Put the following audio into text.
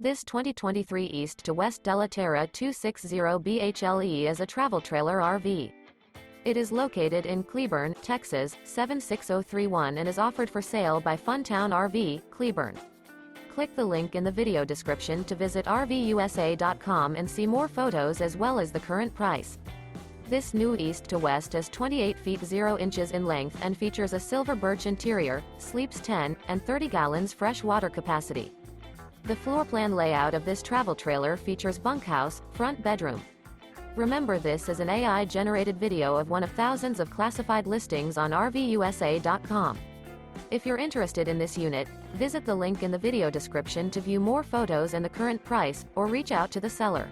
This 2023 East to West Della Terra 260BHLE is a travel trailer RV. It is located in Cleburne, Texas, 76031 and is offered for sale by Funtown RV, Cleburne. Click the link in the video description to visit RVUSA.com and see more photos as well as the current price. This new East to West is 28 feet 0 inches in length and features a silver birch interior, sleeps 10 and 30 gallons fresh water capacity. The floor plan layout of this travel trailer features bunkhouse, front bedroom. Remember, this is an AI-generated video of one of thousands of classified listings on RVUSA.com. If you're interested in this unit, visit the link in the video description to view more photos and the current price, or reach out to the seller.